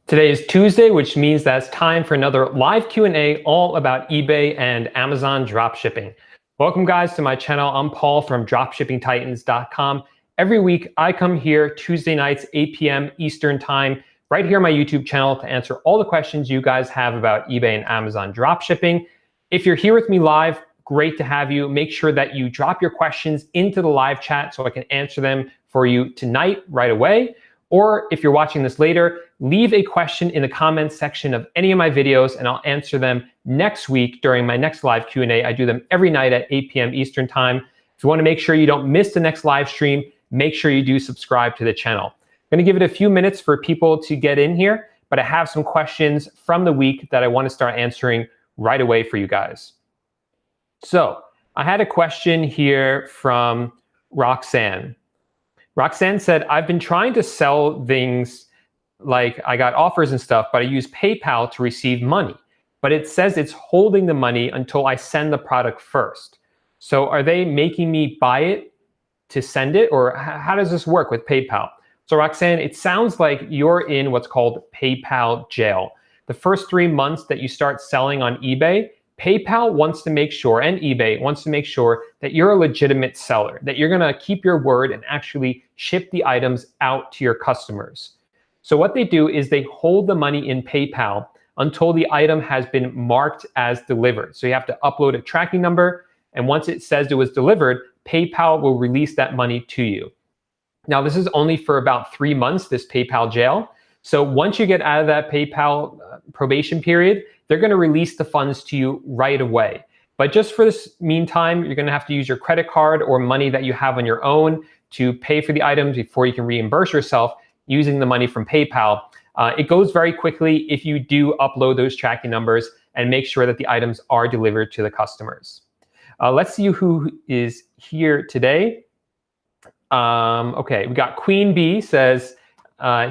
Today is Tuesday, which means that it's time for another live Q&A all about eBay and Amazon dropshipping. Welcome guys to my channel. I'm Paul from dropshippingtitans.com. Every week I come here Tuesday nights, 8 p.m. Eastern time, right here on my YouTube channel to answer all the questions you guys have about eBay and Amazon dropshipping. If you're here with me live, great to have you. Make sure that you drop your questions into the live chat so I can answer them for you tonight right away. Or if you're watching this later, leave a question in the comments section of any of my videos and I'll answer them next week during my next live Q&A. I do them every night at 8 p.m. Eastern time. If you want to make sure you don't miss the next live stream, make sure you do subscribe to the channel. I'm going to give it a few minutes for people to get in here, but I have some questions from the week that I want to start answering right away for you guys. So I had a question here from Roxanne. Roxanne said, I've been trying to sell things like I got offers and stuff, but I use PayPal to receive money. But it says it's holding the money until I send the product first. So are they making me buy it to send it? Or how does this work with PayPal? So Roxanne, it sounds like you're in what's called PayPal jail. The first 3 months that you start selling on eBay, PayPal wants to make sure, and eBay wants to make sure that you're a legitimate seller, that you're gonna keep your word and actually ship the items out to your customers. So what they do is they hold the money in PayPal until the item has been marked as delivered. So you have to upload a tracking number, and once it says it was delivered, PayPal will release that money to you. Now this is only for about 3 months, this PayPal jail. So once you get out of that PayPal probation period, they're going to release the funds to you right away. But just for this meantime, you're going to have to use your credit card or money that you have on your own to pay for the items before you can reimburse yourself using the money from PayPal. It goes very quickly if you do upload those tracking numbers and make sure that the items are delivered to the customers. Let's see who is here today. Okay, we got Queen Bee says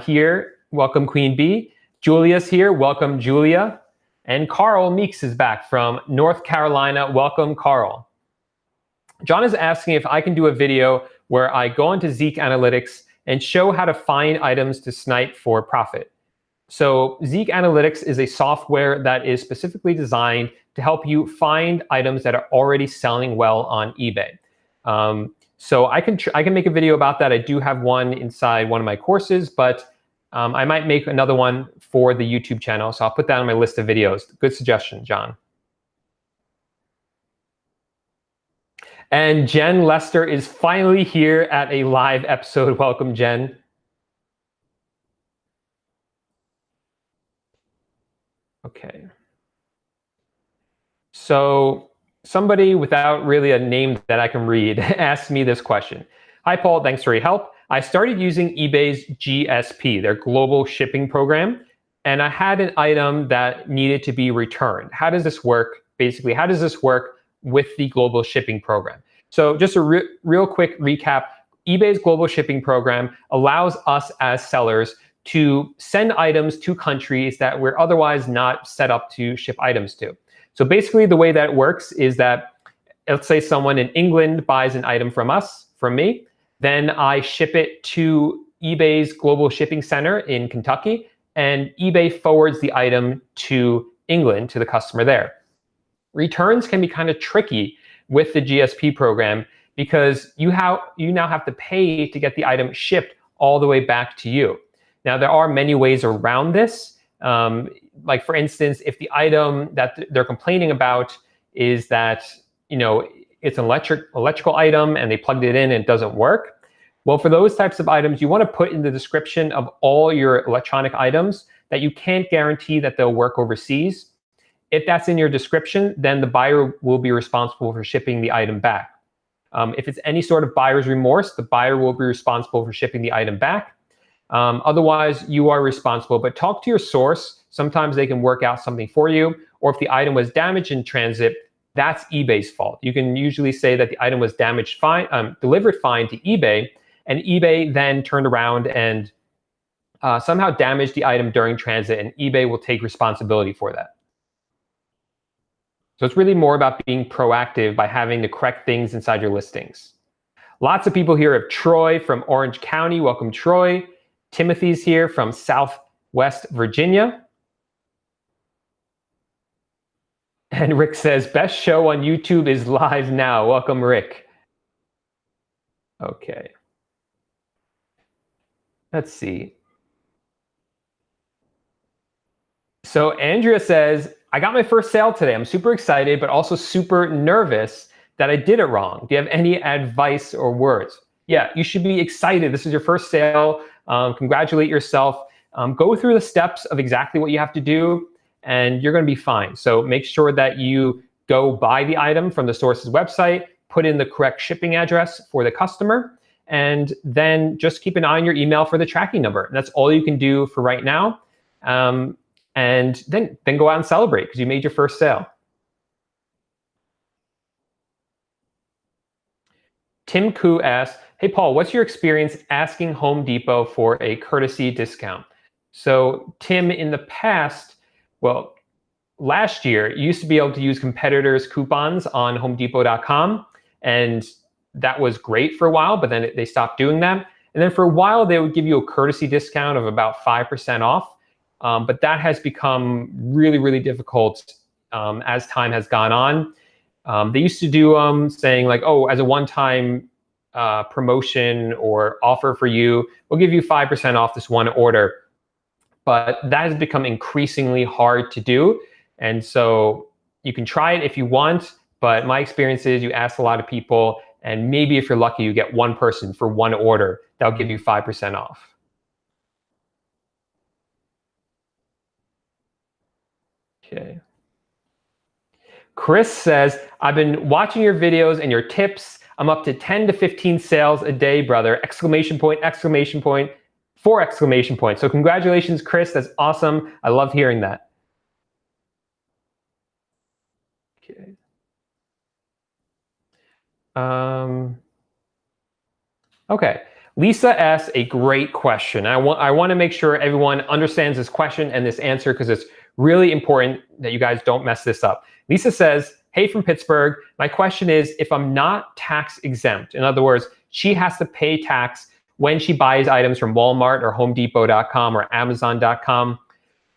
here, welcome Queen Bee. Julia's here, welcome Julia. And Carl Meeks is back from North Carolina. Welcome, Carl. John is asking if I can do a video where I go into Zeek Analytics and show how to find items to snipe for profit. So Zeek Analytics is a software that is specifically designed to help you find items that are already selling well on eBay. So I can make a video about that. I do have one inside one of my courses, but I might make another one for the YouTube channel, so I'll put that on my list of videos. Good suggestion, John. And Jen Lester is finally here at a live episode. Welcome, Jen. Okay. So somebody without really a name that I can read asked me this question. Hi, Paul. Thanks for your help. I started using eBay's GSP, their global shipping program, and I had an item that needed to be returned. How does this work? Basically, how does this work with the global shipping program? So just a real quick recap, eBay's global shipping program allows us as sellers to send items to countries that we're otherwise not set up to ship items to. So basically the way that works is that, let's say someone in England buys an item from me, then I ship it to eBay's global shipping center in Kentucky, and eBay forwards the item to England, to the customer there. Returns can be kind of tricky with the GSP program because you now have to pay to get the item shipped all the way back to you. Now, there are many ways around this. Like for instance, if the item that they're complaining about is that, it's an electrical item and they plugged it in and it doesn't work. Well, for those types of items, you want to put in the description of all your electronic items that you can't guarantee that they'll work overseas. If that's in your description, then the buyer will be responsible for shipping the item back. If it's any sort of buyer's remorse, the buyer will be responsible for shipping the item back. Otherwise, you are responsible, but talk to your source. Sometimes they can work out something for you. Or if the item was damaged in transit, that's eBay's fault. You can usually say that the item was delivered fine to eBay, and eBay then turned around and somehow damaged the item during transit, and eBay will take responsibility for that. So it's really more about being proactive by having the correct things inside your listings. Lots of people here have Troy from Orange County. Welcome, Troy. Timothy's here from South West Virginia. And Rick says, best show on YouTube is live now. Welcome, Rick. Okay. Let's see. So Andrea says, I got my first sale today. I'm super excited, but also super nervous that I did it wrong. Do you have any advice or words? Yeah, you should be excited. This is your first sale. Congratulate yourself. Go through the steps of exactly what you have to do, and you're going to be fine. So make sure that you go buy the item from the source's website, put in the correct shipping address for the customer, and then just keep an eye on your email for the tracking number. And that's all you can do for right now. And then go out and celebrate because you made your first sale. Tim Koo asks, hey, Paul, what's your experience asking Home Depot for a courtesy discount? So Tim, in the past, well, last year, you used to be able to use competitors' coupons on HomeDepot.com, and that was great for a while, but then they stopped doing that. And then for a while, they would give you a courtesy discount of about 5% off. But that has become really, really difficult as time has gone on. They used to do saying like, oh, as a one-time promotion or offer for you, we'll give you 5% off this one order. But that has become increasingly hard to do. And so you can try it if you want, but my experience is you ask a lot of people, and maybe if you're lucky, you get one person for one order that'll give you 5% off. Okay. Chris says, I've been watching your videos and your tips. I'm up to 10 to 15 sales a day, brother. Exclamation point, 4 exclamation points. So congratulations, Chris. That's awesome. I love hearing that. Okay. Okay. Lisa asks a great question. I want to make sure everyone understands this question and this answer because it's really important that you guys don't mess this up. Lisa says, hey, from Pittsburgh, my question is, if I'm not tax exempt, in other words, she has to pay tax when she buys items from Walmart or HomeDepot.com or Amazon.com,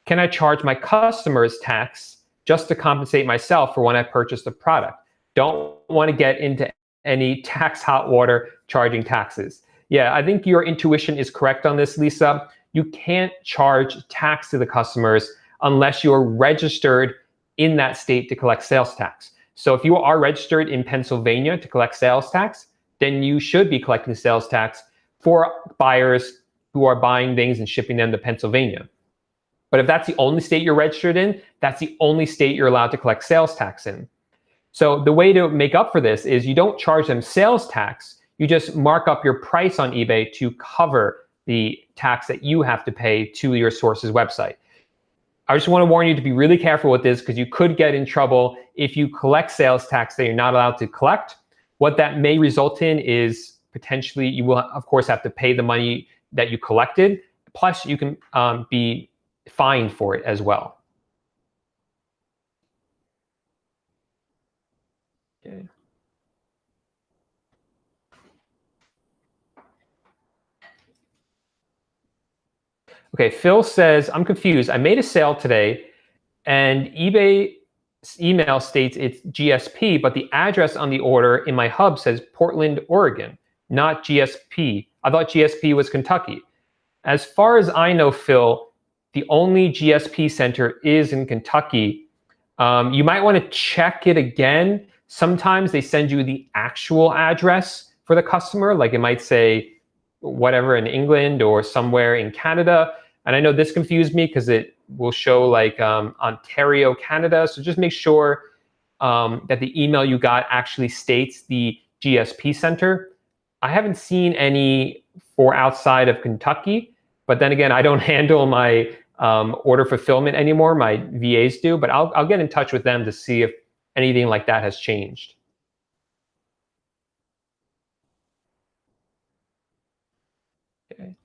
can I charge my customers tax just to compensate myself for when I purchase the product? Don't want to get into any tax hot water charging taxes. Yeah, I think your intuition is correct on this, Lisa. You can't charge tax to the customers unless you're registered in that state to collect sales tax. So if you are registered in Pennsylvania to collect sales tax, then you should be collecting sales tax for buyers who are buying things and shipping them to Pennsylvania. But if that's the only state you're registered in, that's the only state you're allowed to collect sales tax in. So the way to make up for this is you don't charge them sales tax, you just mark up your price on eBay to cover the tax that you have to pay to your source's website. I just want to warn you to be really careful with this because you could get in trouble if you collect sales tax that you're not allowed to collect. What that may result in is potentially you will, of course, have to pay the money that you collected, plus you can be fined for it as well. Okay. Okay, Phil says, I'm confused. I made a sale today and eBay email states it's GSP, but the address on the order in my hub says Portland, Oregon, not GSP. I thought GSP was Kentucky. As far as I know, Phil, the only GSP center is in Kentucky. You might want to check it again. Sometimes they send you the actual address for the customer, like it might say whatever in England or somewhere in Canada. And I know this confused me because it will show like Ontario, Canada. So just make sure that the email you got actually states the GSP center. I haven't seen any for outside of Kentucky, but then again, I don't handle my order fulfillment anymore. My VAs do, but I'll get in touch with them to see if anything like that has changed. Okay.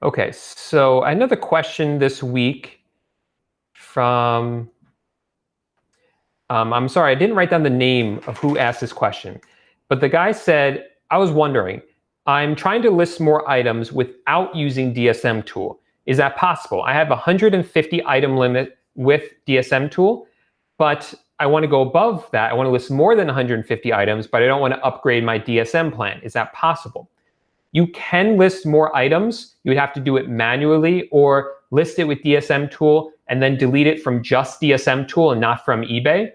Okay, so another question this week from, I'm sorry, I didn't write down the name of who asked this question, but the guy said, I was wondering, I'm trying to list more items without using DSM tool. Is that possible? I have 150 item limit with DSM tool, but I want to go above that. I want to list more than 150 items, but I don't want to upgrade my DSM plan. Is that possible? You can list more items. You would have to do it manually or list it with DSM tool and then delete it from just DSM tool and not from eBay.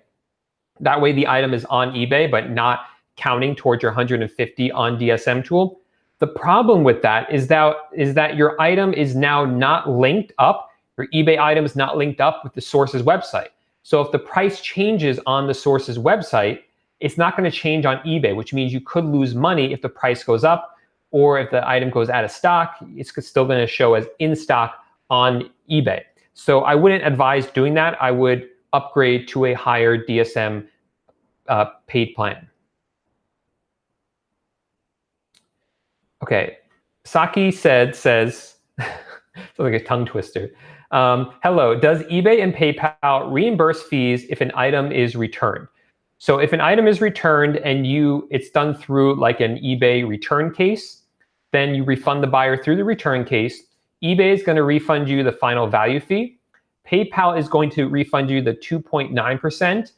That way the item is on eBay, but not counting towards your 150 on DSM tool. The problem with that is that your item is now not linked up. Your eBay item is not linked up with the source's website. So if the price changes on the source's website, it's not going to change on eBay, which means you could lose money if the price goes up, or if the item goes out of stock, it's still going to show as in stock on eBay. So I wouldn't advise doing that. I would upgrade to a higher DSM paid plan. Okay, Saki says, sounds like a tongue twister. Hello, does eBay and PayPal reimburse fees if an item is returned? So if an item is returned and it's done through like an eBay return case, then you refund the buyer through the return case. eBay is going to refund you the final value fee. PayPal is going to refund you the 2.9%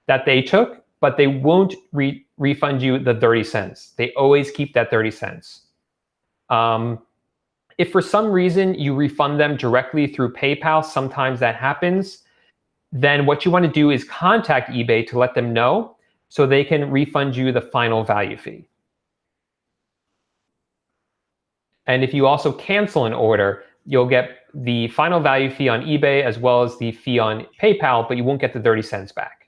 that they took, but they won't refund you the 30 cents. They always keep that 30 cents. If for some reason you refund them directly through PayPal, sometimes that happens, then what you want to do is contact eBay to let them know so they can refund you the final value fee. And if you also cancel an order, you'll get the final value fee on eBay as well as the fee on PayPal, but you won't get the 30 cents back.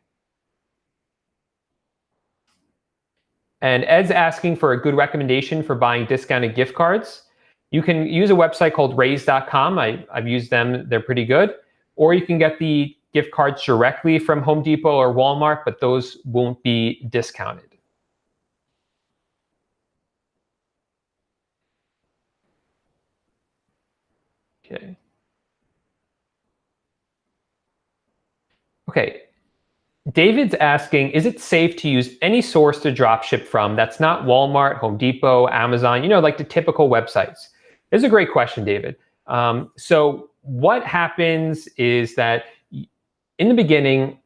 And Ed's asking for a good recommendation for buying discounted gift cards. You can use a website called raise.com. I've used them. They're pretty good. Or you can get the gift cards directly from Home Depot or Walmart, but those won't be discounted. Okay. Okay. David's asking, is it safe to use any source to dropship from that's not Walmart, Home Depot, Amazon, like the typical websites? This is a great question, David. So what happens is that in the beginning,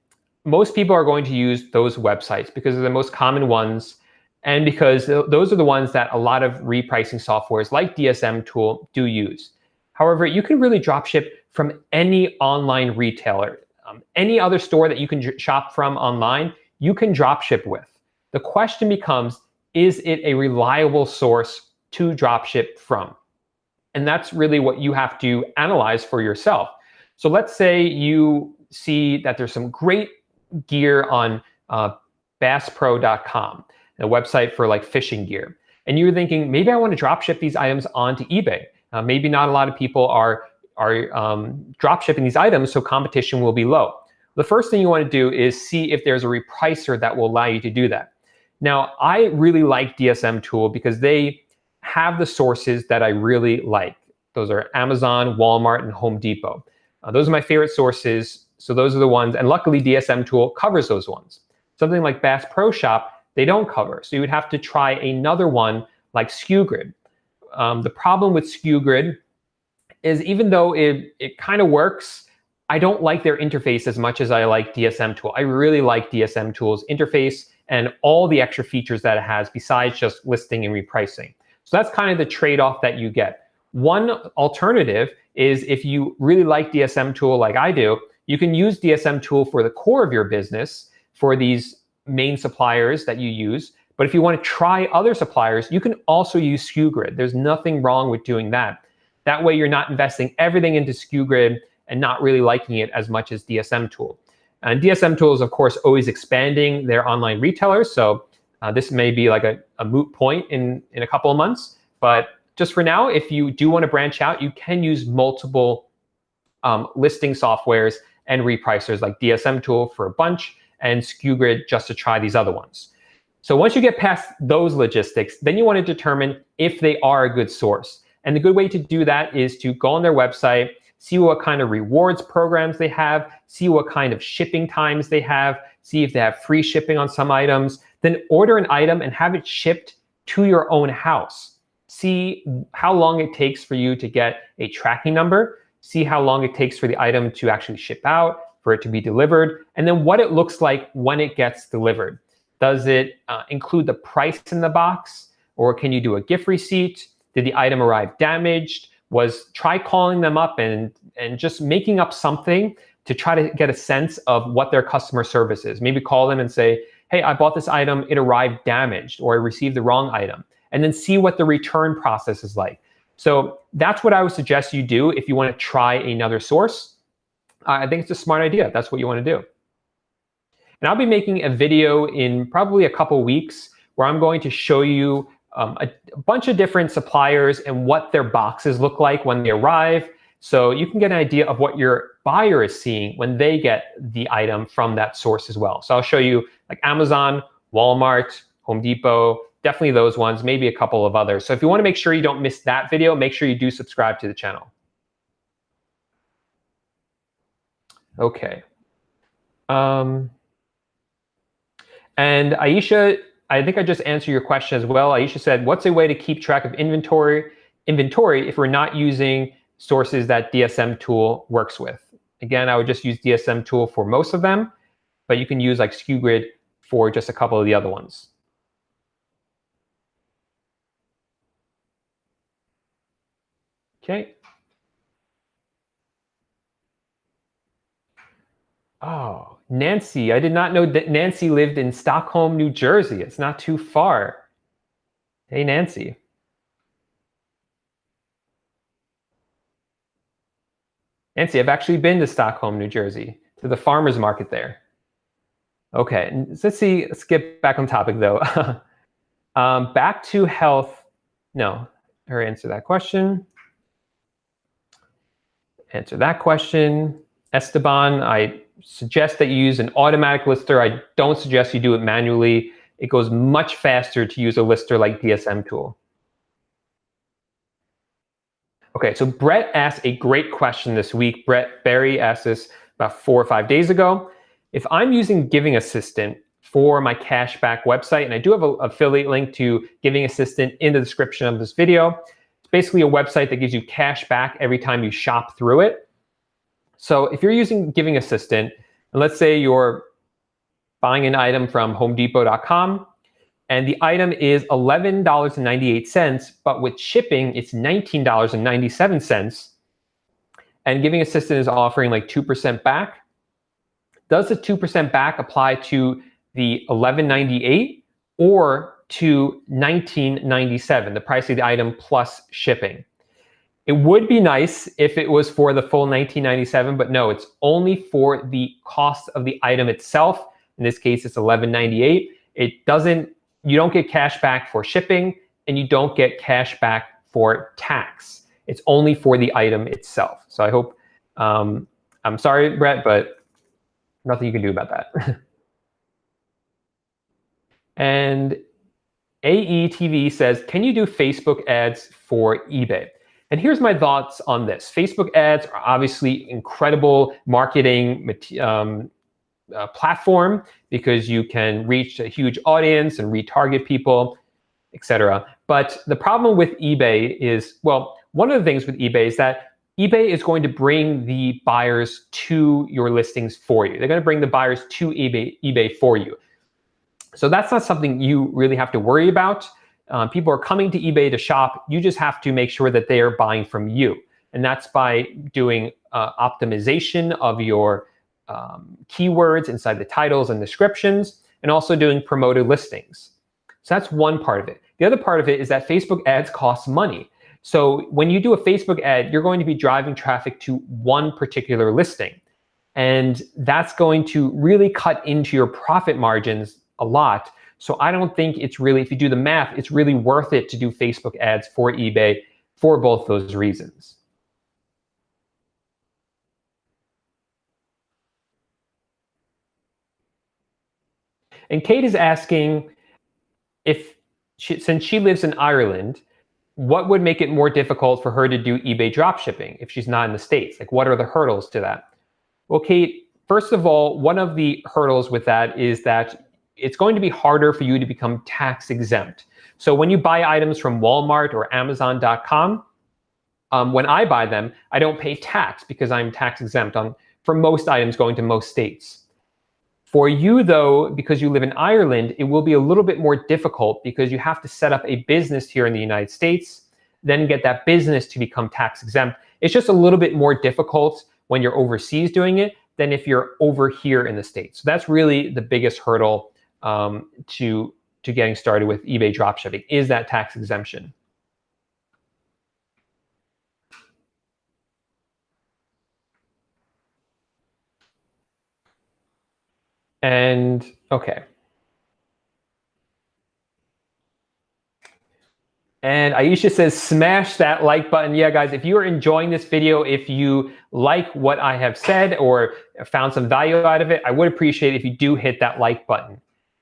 most people are going to use those websites because they're the most common ones and because those are the ones that a lot of repricing softwares like DSM tool do use. However, you can really dropship from any online retailer. Any other store that you can shop from online, you can dropship with. The question becomes, is it a reliable source to dropship from? And that's really what you have to analyze for yourself. So let's say you see that there's some great gear on BassPro.com, a website for like fishing gear. And you're thinking, maybe I want to dropship these items onto eBay. Maybe not a lot of people are drop shipping these items, so competition will be low. The first thing you want to do is see if there's a repricer that will allow you to do that. Now, I really like DSM tool because they have the sources that I really like. Those are Amazon, Walmart, and Home Depot. Those are my favorite sources, so those are the ones, and luckily DSM tool covers those ones. Something like Bass Pro Shop, they don't cover, so you would have to try another one like SKUGrid. The problem with SKUGrid is even though it kind of works, I don't like their interface as much as I like DSM tool. I really like DSM tool's interface and all the extra features that it has besides just listing and repricing. So that's kind of the trade-off that you get. One alternative is if you really like DSM tool like I do, you can use DSM tool for the core of your business for these main suppliers that you use. But if you want to try other suppliers, you can also use SKUGrid. There's nothing wrong with doing that. That way you're not investing everything into SKUGrid and not really liking it as much as DSM tool. And DSM tool is, of course, always expanding their online retailers. So this may be like a moot point in a couple of months. But just for now, if you do want to branch out, you can use multiple listing softwares and repricers like DSM tool for a bunch and SKUGrid just to try these other ones. So once you get past those logistics, then you want to determine if they are a good source. And the good way to do that is to go on their website, see what kind of rewards programs they have, see what kind of shipping times they have, see if they have free shipping on some items, then order an item and have it shipped to your own house. see how long it takes for you to get a tracking number, see how long it takes for the item to actually ship out, for it to be delivered, and then what it looks like when it gets delivered. Does it include the price in the box, or can you do a gift receipt? Did the item arrive damaged? Try calling them up and just making up something to try to get a sense of what their customer service is. Maybe call them and say, hey, I bought this item, it arrived damaged, or I received the wrong item, and then see what the return process is like. So that's what I would suggest you do if you want to try another source. I think it's a smart idea if that's what you want to do. And I'll be making a video in probably a couple weeks where I'm going to show you a bunch of different suppliers and what their boxes look like when they arrive, so you can get an idea of what your buyer is seeing when they get the item from that source as well. So I'll show you like Amazon, Walmart, Home Depot, definitely those ones, maybe a couple of others. So if you want to make sure you don't miss that video, make sure you do subscribe to the channel. Okay. And Aisha, I think I just answered your question as well. Aisha said, what's a way to keep track of inventory if we're not using sources that DSM tool works with? Again, I would just use DSM tool for most of them, but you can use like SKUGrid for just a couple of the other ones. Okay. Oh, Nancy, I did not know that Nancy lived in Stockholm, New Jersey. It's not too far. Hey, Nancy. Nancy, I've actually been to Stockholm, New Jersey, to the farmer's market there. Okay, let's see, let's get back on topic though. Back to health. No, her answer that question. Answer that question. Esteban, I suggest that you use an automatic lister. I don't suggest you do it manually. It goes much faster to use a lister like DSM tool. Okay, so Brett asked a great question this week. Brett Berry asked this about 4 or 5 days ago. If I'm using Giving Assistant for my cashback website, and I do have an affiliate link to Giving Assistant in the description of this video, it's basically a website that gives you cash back every time you shop through it. So if you're using Giving Assistant, and let's say you're buying an item from homedepot.com, and the item is $11.98, but with shipping, it's $19.97, and Giving Assistant is offering like 2% back. Does the 2% back apply to the $11.98 or to $19.97, the price of the item plus shipping? It would be nice if it was for the full $19.97, but no, it's only for the cost of the item itself. In this case, it's $11.98. You don't get cash back for shipping, and you don't get cash back for tax. It's only for the item itself. So I hope, I'm sorry, Brett, but nothing you can do about that. And AETV says, can you do Facebook ads for eBay? And here's my thoughts on this. Facebook ads are obviously incredible marketing platform because you can reach a huge audience and retarget people, etc. But the problem with eBay is, well, one of the things with eBay is that eBay is going to bring the buyers to your listings for you. They're going to bring the buyers to eBay for you. So that's not something you really have to worry about. People are coming to eBay to shop. You just have to make sure that they are buying from you. And that's by doing optimization of your keywords inside the titles and descriptions, and also doing promoted listings. So that's one part of it. The other part of it is that Facebook ads cost money. So when you do a Facebook ad, you're going to be driving traffic to one particular listing. And that's going to really cut into your profit margins a lot. So I don't think it's really, if you do the math, it's really worth it to do Facebook ads for eBay for both those reasons. And Kate is asking since she lives in Ireland, what would make it more difficult for her to do eBay dropshipping if she's not in the States? Like, what are the hurdles to that? Well, Kate, first of all, one of the hurdles with that is that it's going to be harder for you to become tax exempt. So when you buy items from Walmart or Amazon.com, when I buy them, I don't pay tax because I'm tax exempt for most items going to most states. For you though, because you live in Ireland, it will be a little bit more difficult because you have to set up a business here in the United States, then get that business to become tax exempt. It's just a little bit more difficult when you're overseas doing it than if you're over here in the States. So that's really the biggest hurdle to getting started with eBay dropshipping, is that tax exemption. And okay. And Aisha says, smash that like button. Yeah, guys, if you are enjoying this video, if you like what I have said or found some value out of it, I would appreciate it if you do hit that like button.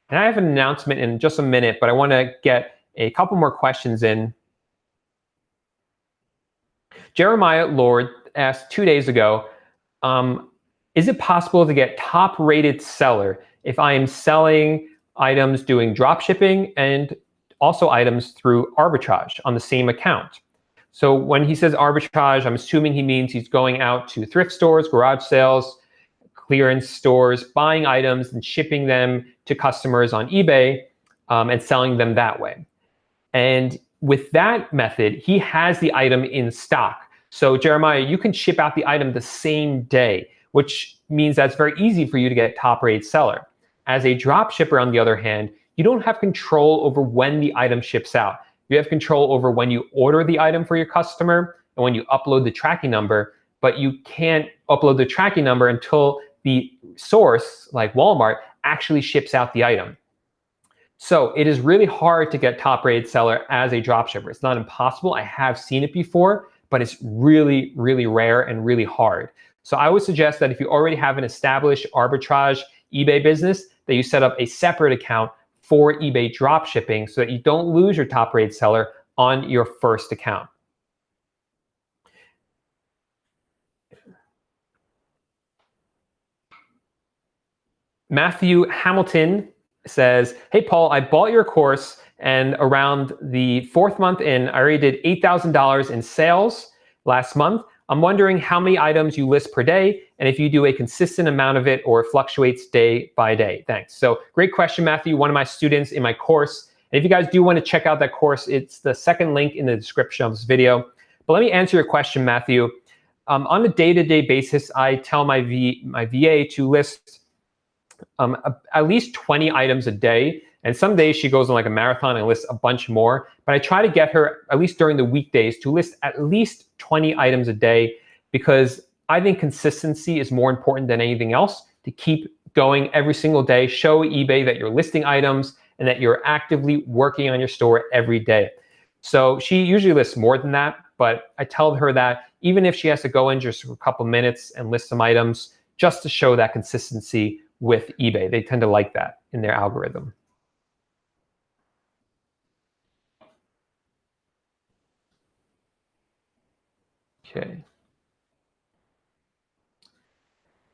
And I have an announcement in just a minute, but I want to get a couple more questions in. Jeremiah Lord asked 2 days ago, is it possible to get top-rated seller if I am selling items doing drop shipping and also items through arbitrage on the same account? So when he says arbitrage, I'm assuming he means he's going out to thrift stores, garage sales, clearance stores, buying items and shipping them to customers on eBay and selling them that way. And with that method, he has the item in stock. So Jeremiah, you can ship out the item the same day, which means that's very easy for you to get top-rated seller. As a drop shipper, on the other hand, you don't have control over when the item ships out. You have control over when you order the item for your customer and when you upload the tracking number, but you can't upload the tracking number until the source, like Walmart, actually ships out the item. So it is really hard to get top-rated seller as a dropshipper. It's not impossible. I have seen it before, but it's really, really rare and really hard. So I would suggest that if you already have an established arbitrage eBay business, that you set up a separate account for eBay dropshipping so that you don't lose your top-rated seller on your first account. Matthew Hamilton says, hey, Paul, I bought your course and around the 4th month in, I already did $8,000 in sales last month. I'm wondering how many items you list per day and if you do a consistent amount of it or it fluctuates day by day. Thanks. So great question, Matthew, one of my students in my course. And if you guys do want to check out that course, it's the second link in the description of this video. But let me answer your question, Matthew. On a day-to-day basis, I tell my VA to list at least 20 items a day. And some days she goes on like a marathon and lists a bunch more. But I try to get her, at least during the weekdays, to list at least 20 items a day because I think consistency is more important than anything else. To keep going every single day, show eBay that you're listing items and that you're actively working on your store every day. So she usually lists more than that, but I tell her that even if she has to go in just for a couple minutes and list some items, just to show that consistency with eBay. They tend to like that in their algorithm. Okay.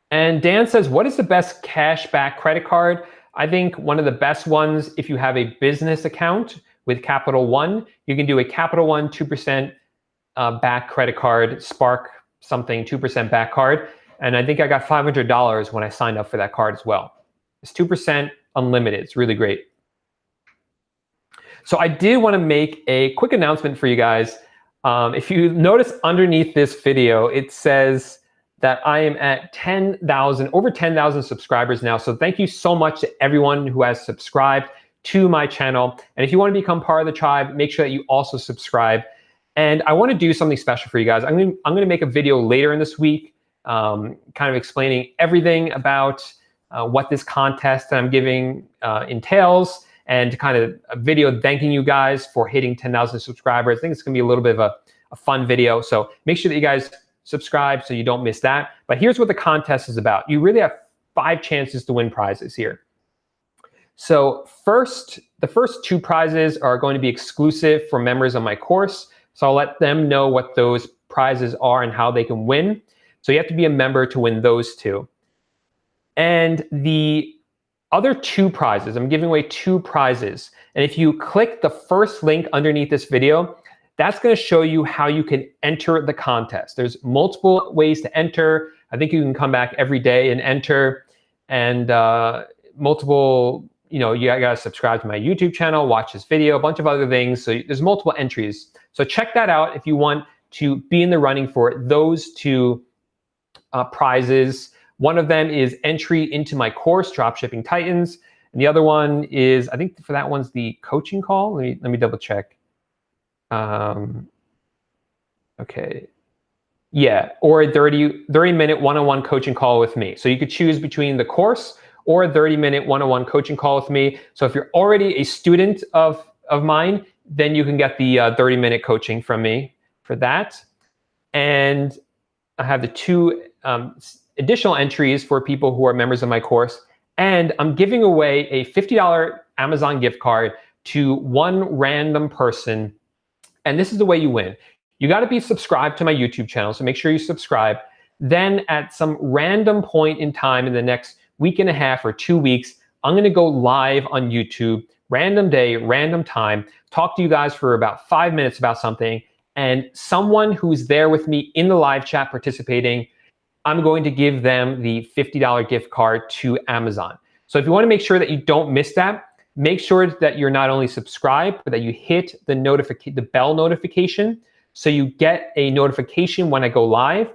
And Dan says, what is the best cashback credit card? I think one of the best ones, if you have a business account with Capital One, you can do a Capital One 2% back credit card, Spark something 2% back card. And I think I got $500 when I signed up for that card as well. It's 2% unlimited. It's really great. So I did want to make a quick announcement for you guys. If you notice underneath this video, it says that I am at 10,000, over 10,000 subscribers now. So thank you so much to everyone who has subscribed to my channel. And if you want to become part of the tribe, make sure that you also subscribe. And I want to do something special for you guys. I'm going to make a video later in this week, kind of explaining everything about what this contest that I'm giving entails, and kind of a video thanking you guys for hitting 10,000 subscribers. I think it's going to be a little bit of a fun video. So make sure that you guys subscribe so you don't miss that. But here's what the contest is about. You really have 5 chances to win prizes here. So the first 2 prizes are going to be exclusive for members of my course. So I'll let them know what those prizes are and how they can win. So you have to be a member to win those 2. And the other two prizes. I'm giving away two prizes. And if you click the first link underneath this video, that's going to show you how you can enter the contest. There's multiple ways to enter. I think you can come back every day and enter, and multiple, you got to subscribe to my YouTube channel, watch this video, a bunch of other things. So there's multiple entries. So check that out if you want to be in the running for those two prizes. One of them is entry into my course, Dropshipping Titans. And the other one is, I think for that one's the coaching call. Let me double check. Okay. Yeah, or a 30-minute one-on-one coaching call with me. So you could choose between the course or a 30-minute one-on-one coaching call with me. So if you're already a student of mine, then you can get the 30-minute coaching from me for that. And I have the two additional entries for people who are members of my course. And I'm giving away a $50 Amazon gift card to one random person. And this is the way you win. You got to be subscribed to my YouTube channel, so make sure you subscribe. Then at some random point in time in the next week and a half or 2 weeks, I'm going to go live on YouTube, random day, random time, talk to you guys for about 5 minutes about something. And someone who's there with me in the live chat participating, I'm going to give them the $50 gift card to Amazon. So if you want to make sure that you don't miss that, make sure that you're not only subscribed, but that you hit the bell notification so you get a notification when I go live.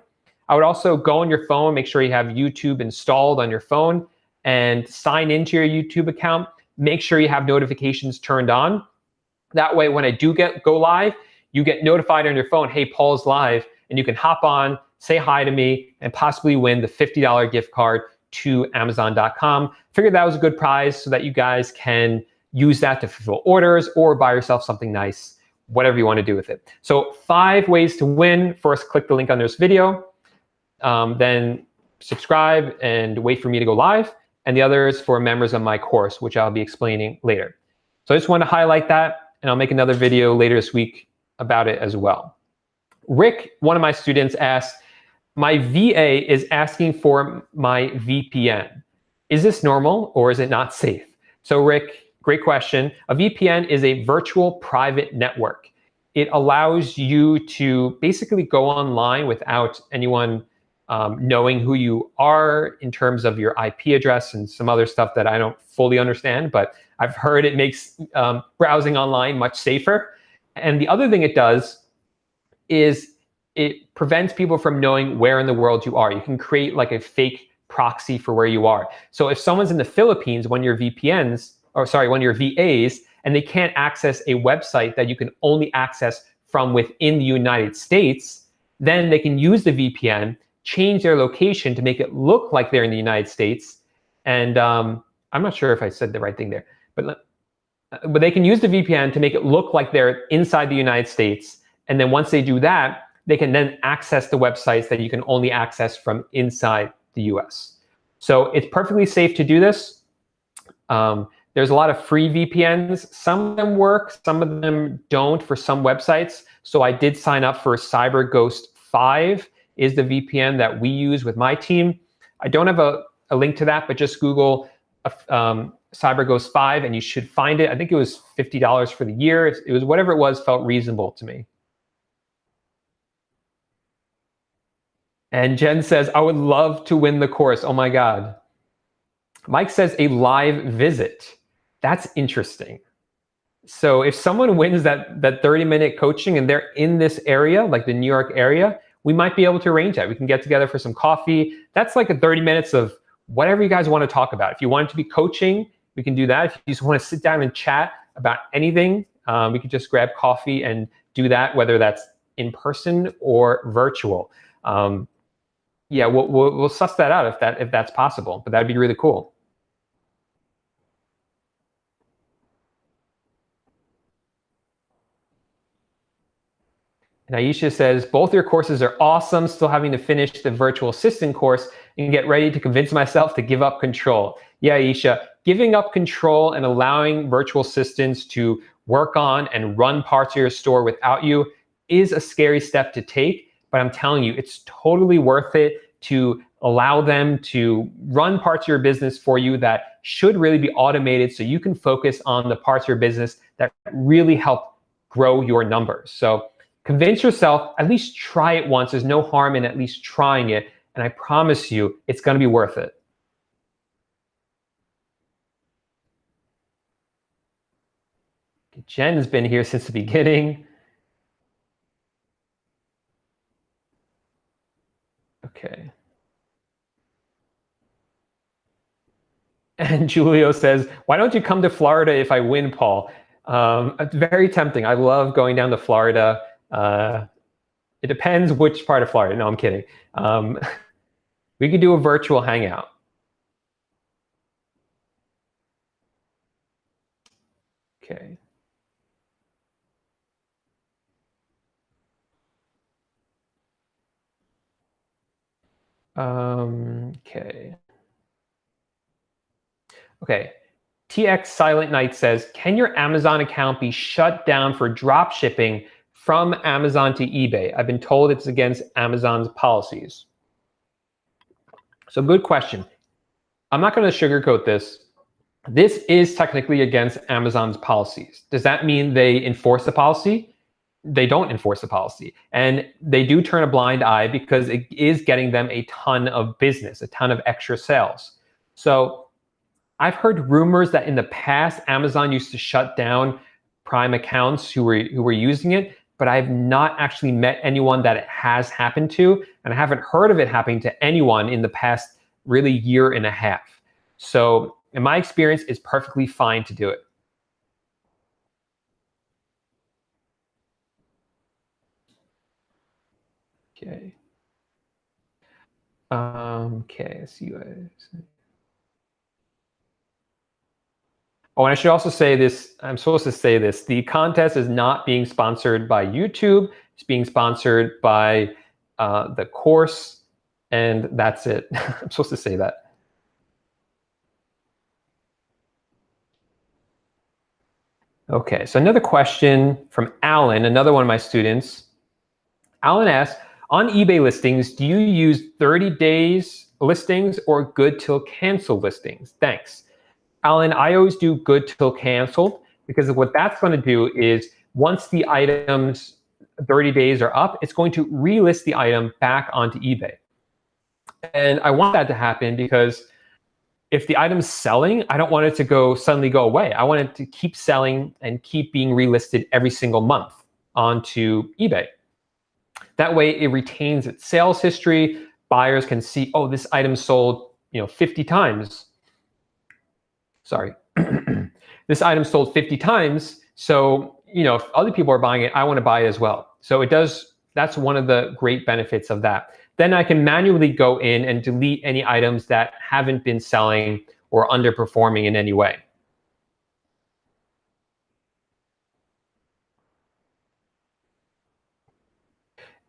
I would also go on your phone, make sure you have YouTube installed on your phone, and sign into your YouTube account. Make sure you have notifications turned on. That way, when I do go live, you get notified on your phone, hey, Paul's live, and you can hop on, say hi to me, and possibly win the $50 gift card to Amazon.com. Figured that was a good prize so that you guys can use that to fulfill orders or buy yourself something nice, whatever you want to do with it. So 5 ways to win. First, click the link under this video, then subscribe and wait for me to go live. And the other is for members of my course, which I'll be explaining later. So I just want to highlight that, and I'll make another video later this week about it as well. Rick, one of my students, asked, my VA is asking for my VPN. Is this normal or is it not safe? So Rick, great question. A VPN is a virtual private network. It allows you to basically go online without anyone knowing who you are in terms of your IP address and some other stuff that I don't fully understand, but I've heard it makes browsing online much safer. And the other thing it does is it prevents people from knowing where in the world you are. You can create like a fake proxy for where you are. So if someone's in the Philippines, when your VAs, and they can't access a website that you can only access from within the United States, then they can use the VPN, change their location to make it look like they're in the United States. And I'm not sure if I said the right thing there, but they can use the VPN to make it look like they're inside the United States. And then once they do that, they can then access the websites that you can only access from inside the US. So it's perfectly safe to do this. There's a lot of free VPNs. Some of them work, some of them don't for some websites. So I did sign up for CyberGhost 5 is the VPN that we use with my team. I don't have a link to that, but just Google CyberGhost 5 and you should find it. I think it was $50 for the year. It was whatever it was, felt reasonable to me. And Jen says, I would love to win the course. Oh my God. Mike says a live visit. That's interesting. So if someone wins that 30-minute coaching and they're in this area, like the New York area, we might be able to arrange that. We can get together for some coffee. That's like a 30 minutes of whatever you guys want to talk about. If you want it to be coaching, we can do that. If you just want to sit down and chat about anything, we could just grab coffee and do that, whether that's in person or virtual. Yeah, we'll suss that out if that's possible, but that'd be really cool. And Aisha says, both your courses are awesome, still having to finish the virtual assistant course and get ready to convince myself to give up control. Yeah, Aisha, giving up control and allowing virtual assistants to work on and run parts of your store without you is a scary step to take, but I'm telling you, it's totally worth it to allow them to run parts of your business for you that should really be automated so you can focus on the parts of your business that really help grow your numbers. So convince yourself, at least try it once. There's no harm in at least trying it. And I promise you, it's going to be worth it. Jen's been here since the beginning. Okay. And Julio says, why don't you come to Florida if I win, Paul? It's very tempting. I love going down to Florida. It depends which part of Florida. No, I'm kidding. We could do a virtual hangout. Okay. Okay. Okay. TX Silent Night says, can your Amazon account be shut down for drop shipping from Amazon to eBay? I've been told it's against Amazon's policies. So good question. I'm not going to sugarcoat this. This is technically against Amazon's policies. Does that mean they enforce the policy? They don't enforce the policy. And they do turn a blind eye because it is getting them a ton of business, a ton of extra sales. So I've heard rumors that in the past, Amazon used to shut down Prime accounts who were using it, but I've not actually met anyone that it has happened to, and I haven't heard of it happening to anyone in the past really year and a half. So in my experience, it's perfectly fine to do it. Okay. Okay, let's see what I say. Oh, and I should also say this, I'm supposed to say this, the contest is not being sponsored by YouTube, it's being sponsored by the course, and that's it. I'm supposed to say that. Okay, so another question from Alan, another one of my students. Alan asks, on eBay listings, do you use 30 days listings or good till cancel listings? Thanks. Alan, I always do good till canceled, because what that's going to do is once the item's 30 days are up, it's going to relist the item back onto eBay. And I want that to happen because if the item's selling, I don't want it to suddenly go away. I want it to keep selling and keep being relisted every single month onto eBay. That way it retains its sales history. Buyers can see, oh, this item sold 50 times. Sorry, this item sold 50 times. So, if other people are buying it, I want to buy it as well. So that's one of the great benefits of that. Then I can manually go in and delete any items that haven't been selling or underperforming in any way.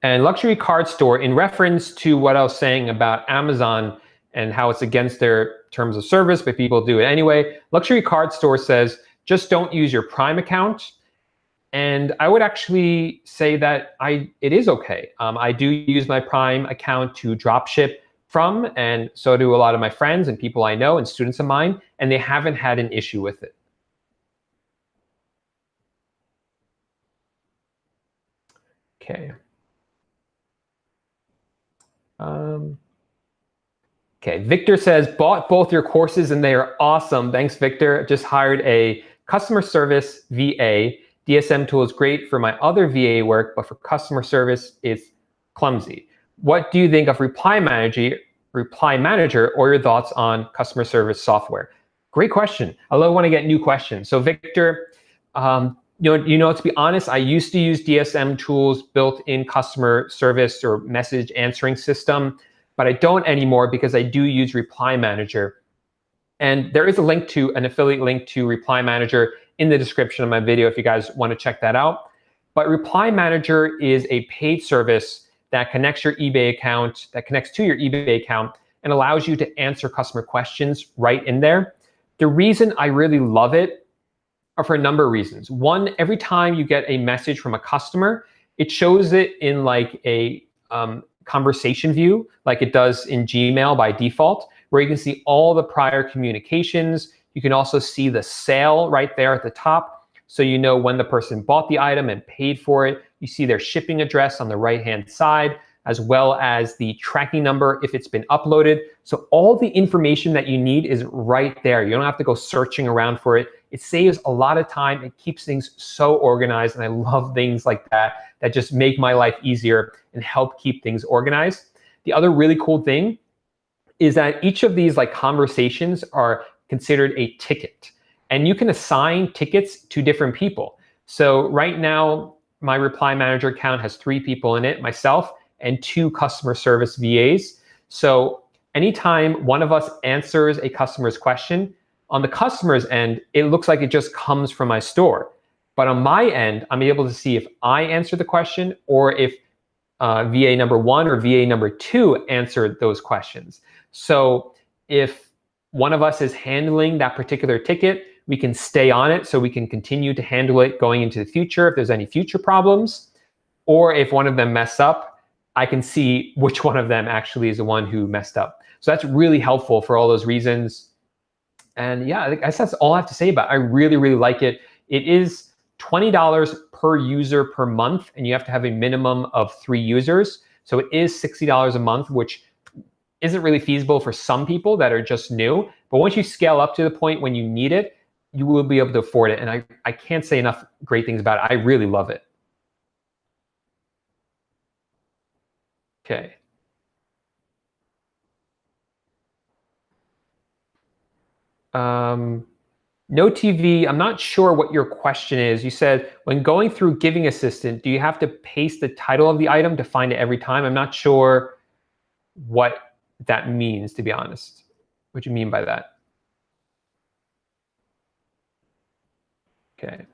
And Luxury Card Store, in reference to what I was saying about Amazon and how it's against their terms of service, but people do it anyway. Luxury Card Store says, just don't use your Prime account. And I would actually say that it is okay. I do use my Prime account to drop ship from, and so do a lot of my friends and people I know and students of mine, and they haven't had an issue with it. Okay. Okay, Victor says, bought both your courses and they are awesome. Thanks, Victor. Just hired a customer service VA. DSM tool is great for my other VA work, but for customer service, it's clumsy. What do you think of Reply Manager, or your thoughts on customer service software? Great question. I love when I get new questions. So Victor, to be honest, I used to use DSM tools built-in customer service or message answering system, but I don't anymore because I do use Reply Manager. And there is an affiliate link to Reply Manager in the description of my video if you guys want to check that out. But Reply Manager is a paid service that connects to your eBay account, and allows you to answer customer questions right in there. The reason I really love it are for a number of reasons. One, every time you get a message from a customer, it shows it in like a conversation view, like it does in Gmail by default, where you can see all the prior communications. You can also see the sale right there at the top, so you know when the person bought the item and paid for it. You see their shipping address on the right-hand side, as well as the tracking number if it's been uploaded. So all the information that you need is right there. You don't have to go searching around for it. It saves a lot of time. It keeps things so organized, and I love things like that that just make my life easier and help keep things organized. The other really cool thing is that each of these conversations are considered a ticket, and you can assign tickets to different people. So right now, my Reply Manager account has 3 people in it, myself and 2 customer service VAs. So anytime one of us answers a customer's question, on the customer's end, it looks like it just comes from my store. But on my end, I'm able to see if I answered the question or if VA number 1 or VA number 2 answered those questions. So if one of us is handling that particular ticket, we can stay on it so we can continue to handle it going into the future if there's any future problems. Or if one of them mess up, I can see which one of them actually is the one who messed up. So that's really helpful for all those reasons. And yeah, I guess that's all I have to say about it. I really, really like it. It is $20 per user per month, and you have to have a minimum of 3 users. So it is $60 a month, which isn't really feasible for some people that are just new. But once you scale up to the point when you need it, you will be able to afford it. And I can't say enough great things about it. I really love it. Okay. No TV, I'm not sure what your question is. You said, when going through Giving Assistant, do you have to paste the title of the item to find it every time? I'm not sure what that means, to be honest. What do you mean by that? Okay.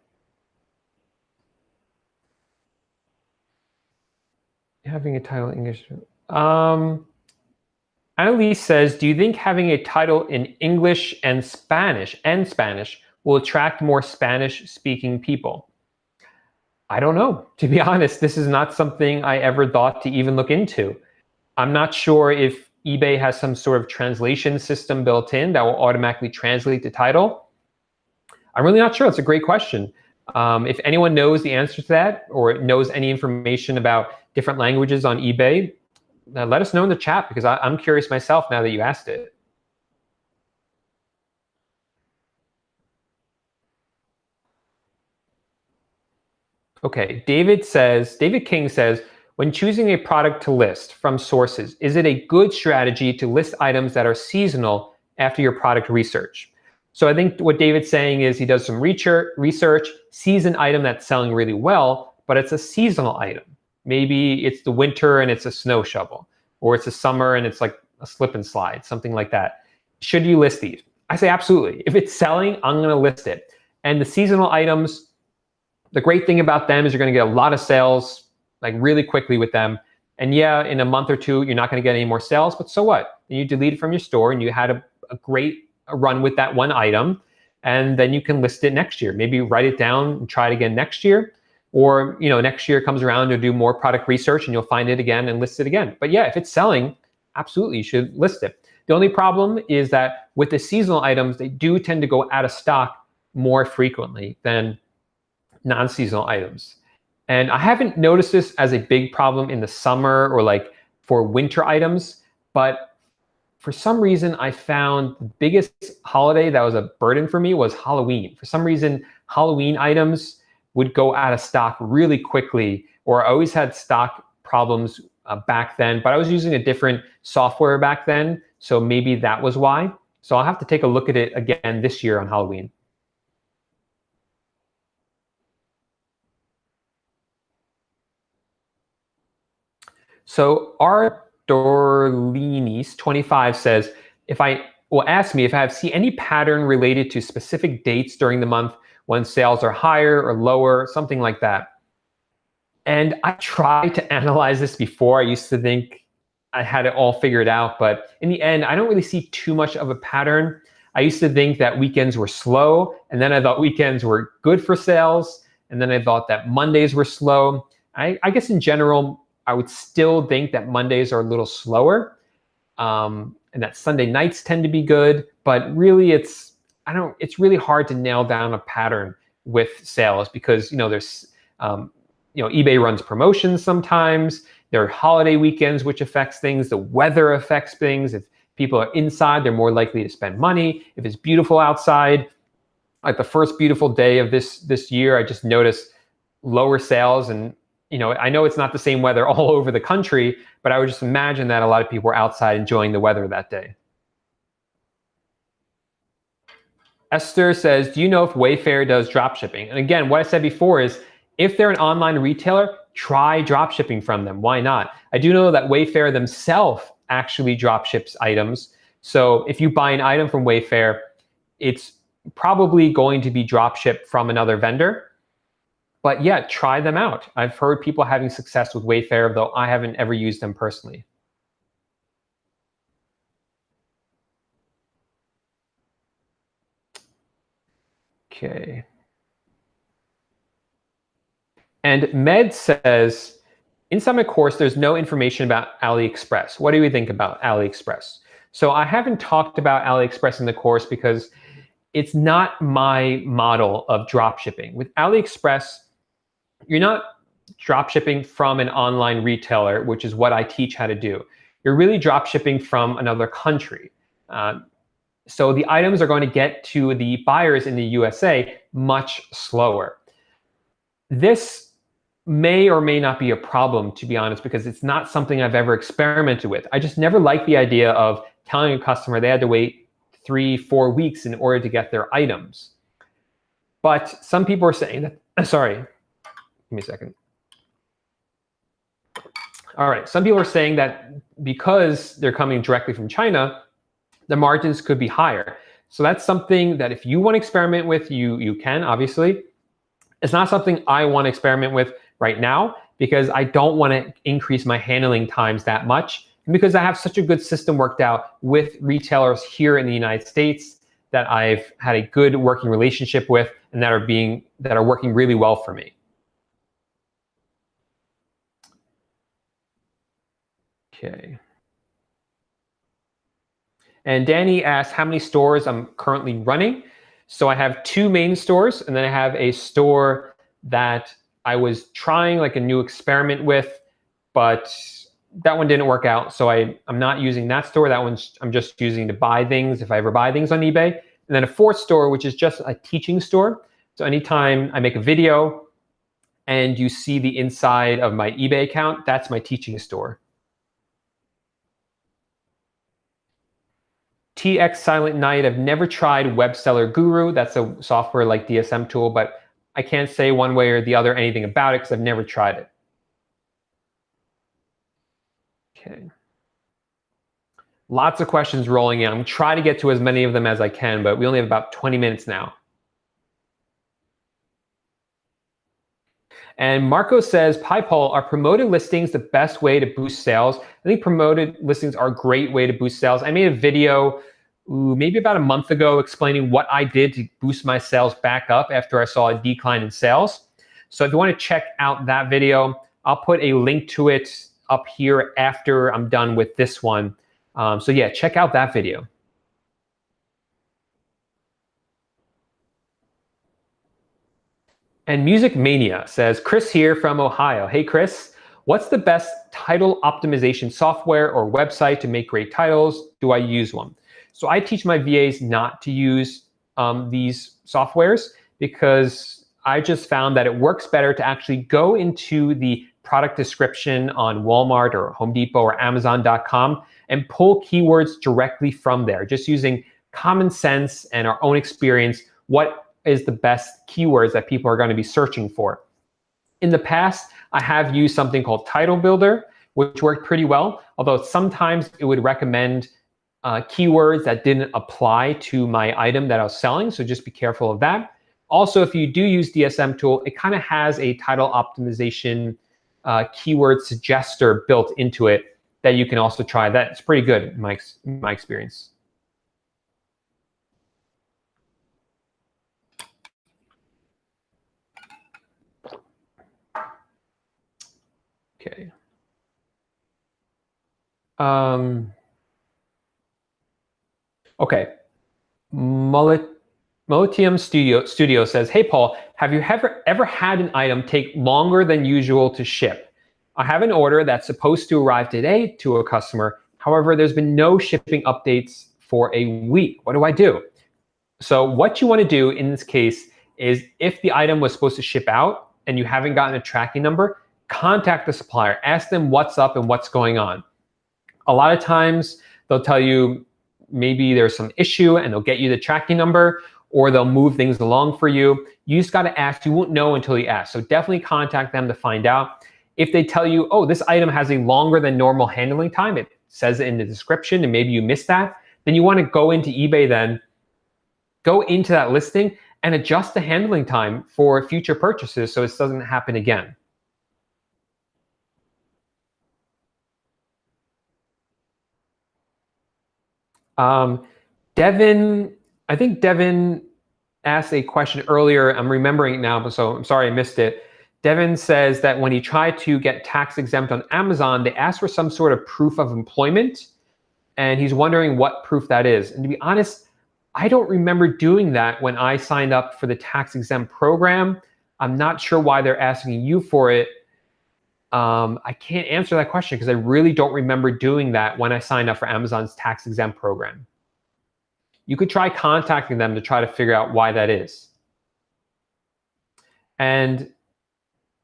Having a title in English. Annalise says, do you think having a title in English and Spanish will attract more Spanish-speaking people? I don't know. To be honest, this is not something I ever thought to even look into. I'm not sure if eBay has some sort of translation system built in that will automatically translate the title. I'm really not sure. It's a great question. If anyone knows the answer to that or knows any information about different languages on eBay, let us know in the chat, because I'm curious myself now that you asked it. Okay, David King says, when choosing a product to list from sources, is it a good strategy to list items that are seasonal after your product research? So I think what David's saying is he does some research, sees an item that's selling really well, but it's a seasonal item. Maybe it's the winter and it's a snow shovel, or it's a summer and it's like a slip and slide, something like that. Should you list these? I say absolutely. If it's selling, I'm going to list it. And the seasonal items, the great thing about them is you're going to get a lot of sales really quickly with them. And yeah, in a month or 2, you're not going to get any more sales, but so what? Then you delete it from your store and you had a great run with that one item, and then you can list it next year. Maybe write it down and try it again next year. Or next year comes around, you'll do more product research and you'll find it again and list it again. But yeah, if it's selling, absolutely you should list it. The only problem is that with the seasonal items, they do tend to go out of stock more frequently than non-seasonal items. And I haven't noticed this as a big problem in the summer or for winter items, but for some reason I found the biggest holiday that was a burden for me was Halloween. For some reason, Halloween items would go out of stock really quickly, or I always had stock problems back then, but I was using a different software back then, so maybe that was why. So I'll have to take a look at it again this year on Halloween. So Ardorlinis 25 says, ask me if I see any pattern related to specific dates during the month when sales are higher or lower, something like that. And I tried to analyze this before. I used to think I had it all figured out, but in the end, I don't really see too much of a pattern. I used to think that weekends were slow, and then I thought weekends were good for sales, and then I thought that Mondays were slow. I guess in general, I would still think that Mondays are a little slower. and that Sunday nights tend to be good, but really it's really hard to nail down a pattern with sales because there's eBay runs promotions sometimes. There are holiday weekends, which affects things. The weather affects things. If people are inside, they're more likely to spend money. If it's beautiful outside, like the first beautiful day of this year, I just noticed lower sales. And I know it's not the same weather all over the country, but I would just imagine that a lot of people were outside enjoying the weather that day. Esther says, do you know if Wayfair does dropshipping? And again, what I said before is, if they're an online retailer, try dropshipping from them. Why not? I do know that Wayfair themselves actually dropships items. So if you buy an item from Wayfair, it's probably going to be dropshipped from another vendor. But yeah, try them out. I've heard people having success with Wayfair, though I haven't ever used them personally. Okay. And Med says, inside my course, there's no information about AliExpress. What do you think about AliExpress? So I haven't talked about AliExpress in the course because it's not my model of dropshipping. With AliExpress, you're not dropshipping from an online retailer, which is what I teach how to do. You're really dropshipping from another country. So the items are going to get to the buyers in the USA much slower. This may or may not be a problem, to be honest, because it's not something I've ever experimented with. I just never liked the idea of telling a customer they had to wait 3-4 weeks in order to get their items. But some people are saying that, sorry, give me a second. All right, some people are saying that because they're coming directly from China, the margins could be higher. So that's something that if you want to experiment with, you can, obviously. It's not something I want to experiment with right now because I don't want to increase my handling times that much, and because I have such a good system worked out with retailers here in the United States that I've had a good working relationship with and that are working really well for me. Okay. And Danny asked how many stores I'm currently running. So I have 2 main stores, and then I have a store that I was trying like a new experiment with, but that one didn't work out. So I'm not using that store. That one's I'm just using to buy things if I ever buy things on eBay. And then a 4th store, which is just a teaching store. So anytime I make a video and you see the inside of my eBay account, that's my teaching store. TX Silent Night, I've never tried Web Seller Guru. That's a software like DSM tool, but I can't say one way or the other anything about it because I've never tried it. Okay. Lots of questions rolling in. I'm trying to get to as many of them as I can, but we only have about 20 minutes now. And Marco says, hi, Paul, are promoted listings the best way to boost sales? I think promoted listings are a great way to boost sales. I made a video maybe about a month ago explaining what I did to boost my sales back up after I saw a decline in sales. So if you want to check out that video, I'll put a link to it up here after I'm done with this one. So yeah, check out that video. And Music Mania says, Chris here from Ohio. Hey, Chris, what's the best title optimization software or website to make great titles? Do I use one? So I teach my VAs not to use these softwares because I just found that it works better to actually go into the product description on Walmart or Home Depot or Amazon.com and pull keywords directly from there, just using common sense and our own experience. What is the best keywords that people are going to be searching for? In the past, I have used something called Title Builder, which worked pretty well, although sometimes it would recommend keywords that didn't apply to my item that I was selling, so just be careful of that. Also, if you do use DSM tool, it kind of has a title optimization keyword suggester built into it that you can also try. That's pretty good in my experience. Okay. Okay. Molitium Studio says, hey, Paul, have you ever had an item take longer than usual to ship? I have an order that's supposed to arrive today to a customer. However, there's been no shipping updates for a week. What do I do? So what you want to do in this case is if the item was supposed to ship out and you haven't gotten a tracking number, contact the supplier. Ask them what's up and what's going on. A lot of times they'll tell you maybe there's some issue and they'll get you the tracking number, or they'll move things along for you. You just got to ask. You won't know until you ask. So definitely contact them to find out. If they tell you, oh, this item has a longer than normal handling time, it says it in the description and maybe you missed that, then you want to go into eBay then, go into that listing and adjust the handling time for future purchases so it doesn't happen again. Devin, I think Devin asked a question earlier. I'm remembering it now, so I'm sorry I missed it. Devin says that when he tried to get tax exempt on Amazon, they asked for some sort of proof of employment, and he's wondering what proof that is. And to be honest, I don't remember doing that when I signed up for the tax exempt program. I'm not sure why they're asking you for it. I can't answer that question because I really don't remember doing that when I signed up for Amazon's tax exempt program. You could try contacting them to try to figure out why that is. And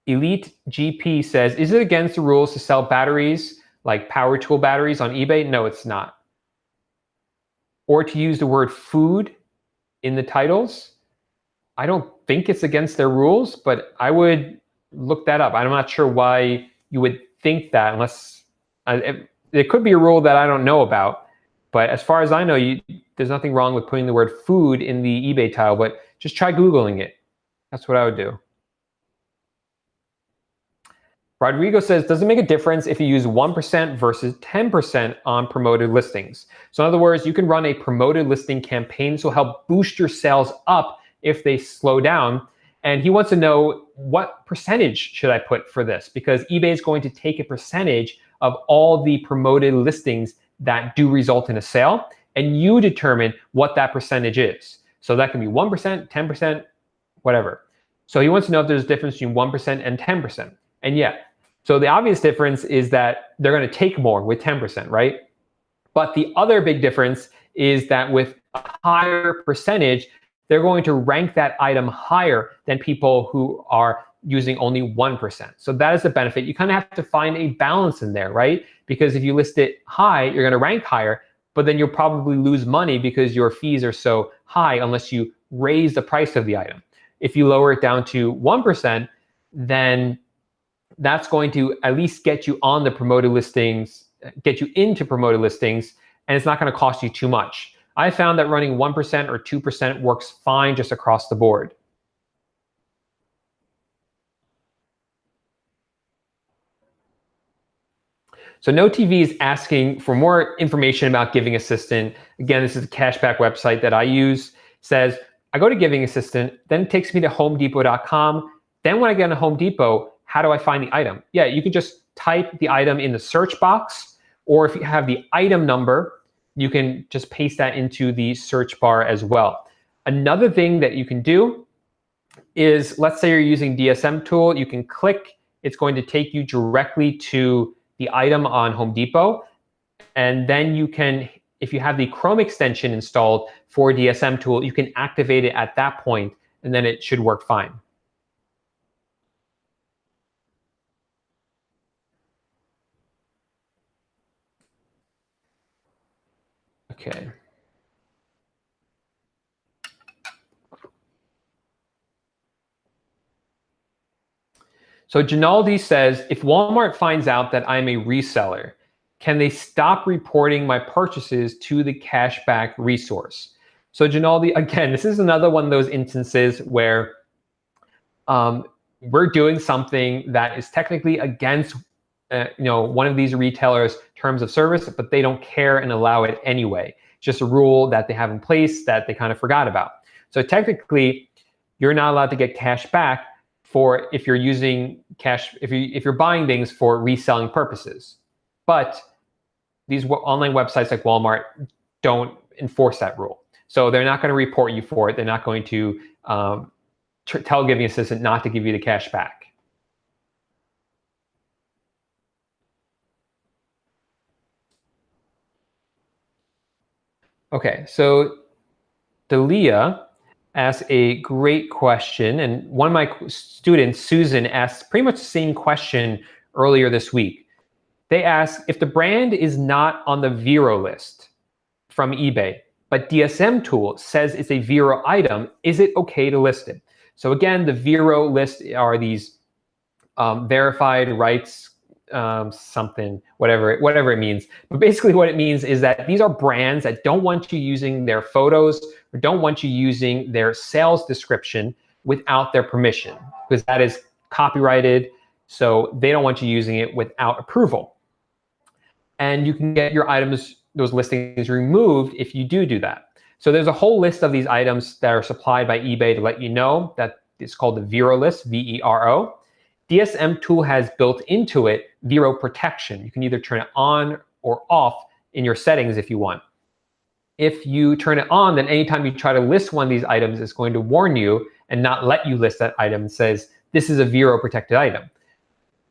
Elite GP says, is it against the rules to sell batteries like power tool batteries on eBay? No, it's not. Or to use the word food in the titles? I don't think it's against their rules, but I would look that up. I'm not sure why you would think that unless it could be a rule that I don't know about. But as far as I know, there's nothing wrong with putting the word food in the eBay title, but just try Googling it. That's what I would do. Rodrigo says, does it make a difference if you use 1% versus 10% on promoted listings? So in other words, you can run a promoted listing campaign. This will help boost your sales up if they slow down. And he wants to know, what percentage should I put for this? Because eBay is going to take a percentage of all the promoted listings that do result in a sale, and you determine what that percentage is. So that can be 1%, 10%, whatever. So he wants to know if there's a difference between 1% and 10%. And yeah, so the obvious difference is that they're going to take more with 10%, right? But the other big difference is that with a higher percentage, they're going to rank that item higher than people who are using only 1%. So that is the benefit. You kind of have to find a balance in there, right? Because if you list it high, you're going to rank higher, but then you'll probably lose money because your fees are so high unless you raise the price of the item. If you lower it down to 1%, then that's going to at least get you on the promoted listings, get you into promoted listings, and it's not going to cost you too much. I found that running 1% or 2% works fine just across the board. So NoTV is asking for more information about Giving Assistant. Again, this is a cashback website that I use. It says, I go to Giving Assistant, then it takes me to homedepot.com. Then when I get into Home Depot, how do I find the item? Yeah, you can just type the item in the search box, or if you have the item number, you can just paste that into the search bar as well. Another thing that you can do is, let's say you're using DSM tool, you can click, it's going to take you directly to the item on Home Depot. And then you can, if you have the Chrome extension installed for DSM tool, you can activate it at that point, and then it should work fine. Okay. So Ginaldi says, if Walmart finds out that I'm a reseller, can they stop reporting my purchases to the cashback resource? So Ginaldi, again, this is another one of those instances where we're doing something that is technically against one of these retailers' terms of service, but they don't care and allow it anyway. It's just a rule that they have in place that they kind of forgot about. So technically, you're not allowed to get cash back for if you're using cash, if you're buying things for reselling purposes. But these online websites like Walmart don't enforce that rule. So they're not going to report you for it. They're not going to tell Giving Assistant not to give you the cash back. Okay, so Dalia asked a great question, and one of my students, Susan, asked pretty much the same question earlier this week. They asked, if the brand is not on the Vero list from eBay, but DSM Tool says it's a Vero item, is it okay to list it? So again, the Vero list are these verified rights, something, whatever it means. But basically what it means is that these are brands that don't want you using their photos or don't want you using their sales description without their permission, because that is copyrighted. So they don't want you using it without approval. And you can get your items, those listings, removed if you do that. So there's a whole list of these items that are supplied by eBay to let you know that it's called the Vero list, V-E-R-O. DSM Tool has built into it Vero protection. You can either turn it on or off in your settings if you want. If you turn it on, then anytime you try to list one of these items, it's going to warn you and not let you list that item and says, this is a Vero protected item.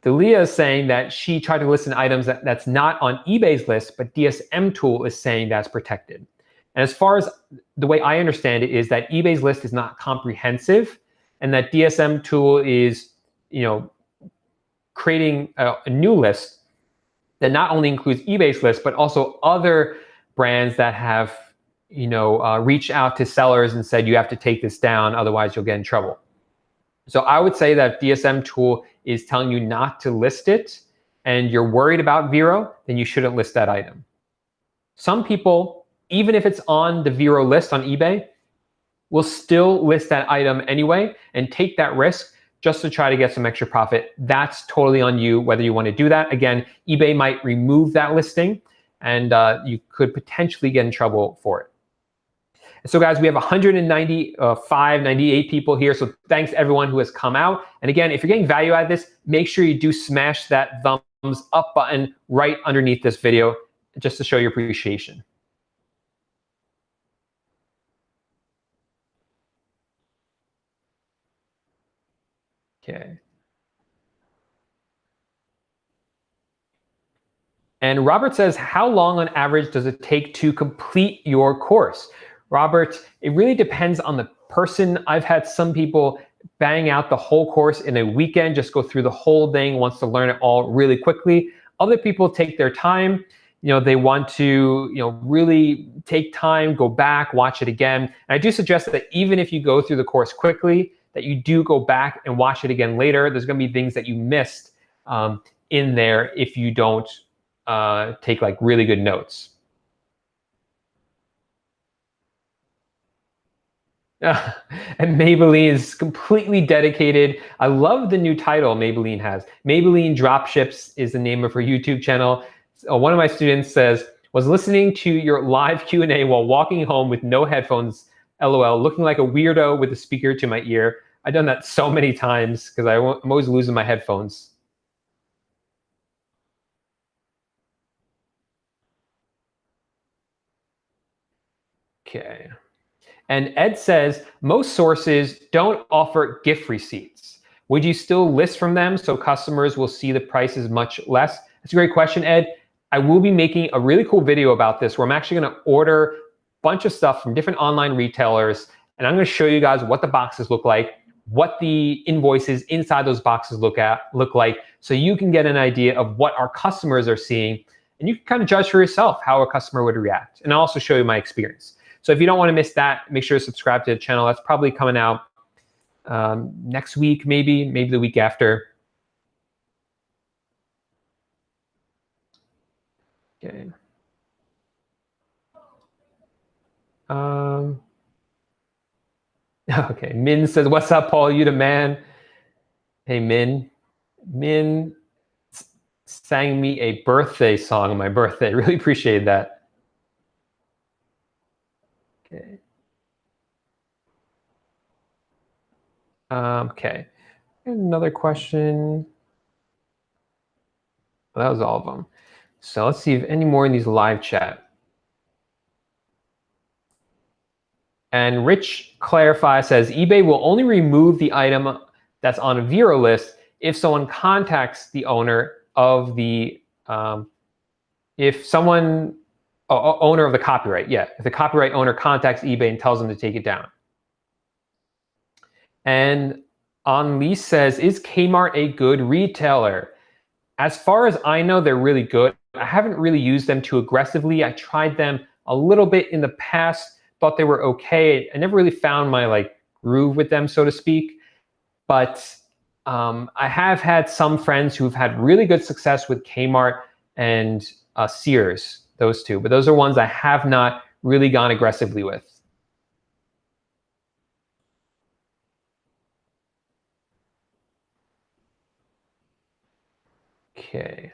Delia is saying that she tried to list an item that's not on eBay's list, but DSM Tool is saying that's protected. And as far as the way I understand it is that eBay's list is not comprehensive, and that DSM Tool is, creating a new list that not only includes eBay's list, but also other brands that have, reached out to sellers and said, you have to take this down, otherwise you'll get in trouble. So I would say that if DSM Tool is telling you not to list it and you're worried about Vero, then you shouldn't list that item. Some people, even if it's on the Vero list on eBay, will still list that item anyway and take that risk just to try to get some extra profit. That's totally on you whether you want to do that. Again, eBay might remove that listing and you could potentially get in trouble for it. So guys, we have 98 people here. So thanks everyone who has come out. And again, if you're getting value out of this, make sure you do smash that thumbs up button right underneath this video just to show your appreciation. Okay. And Robert says, how long on average does it take to complete your course? Robert, it really depends on the person. I've had some people bang out the whole course in a weekend, just go through the whole thing, wants to learn it all really quickly. Other people take their time. They want to, really take time, go back, watch it again. And I do suggest that even if you go through the course quickly, that you do go back and watch it again later. There's going to be things that you missed in there if you don't take like really good notes. And Maybelline is completely dedicated. I love the new title Maybelline has. Maybelline Dropships is the name of her YouTube channel. One of my students says, was listening to your live Q&A while walking home with no headphones, LOL, looking like a weirdo with a speaker to my ear. I've done that so many times because I'm always losing my headphones. Okay. And Ed says, most sources don't offer gift receipts. Would you still list from them so customers will see the prices much less? That's a great question, Ed. I will be making a really cool video about this where I'm actually going to order a bunch of stuff from different online retailers, and I'm going to show you guys what the boxes look like, what the invoices inside those boxes look like, so you can get an idea of what our customers are seeing, and you can kind of judge for yourself how a customer would react. And I'll also show you my experience. So if you don't want to miss that, make sure to subscribe to the channel. That's probably coming out next week, maybe the week after. Okay. Okay, Min says, what's up, Paul? You the man. Hey, Min. Min sang me a birthday song on my birthday. Really appreciate that. Okay. Okay. Another question. Well, that was all of them. So let's see if any more in these live chat. And Rich Clarify says, eBay will only remove the item that's on a Vero list if someone contacts the owner of the, owner of the copyright, yeah. If the copyright owner contacts eBay and tells them to take it down. And Anli says, is Kmart a good retailer? As far as I know, they're really good. I haven't really used them too aggressively. I tried them a little bit in the past, thought they were okay. I never really found my groove with them, so to speak. But I have had some friends who've had really good success with Kmart and Sears, those two. But those are ones I have not really gone aggressively with. Okay.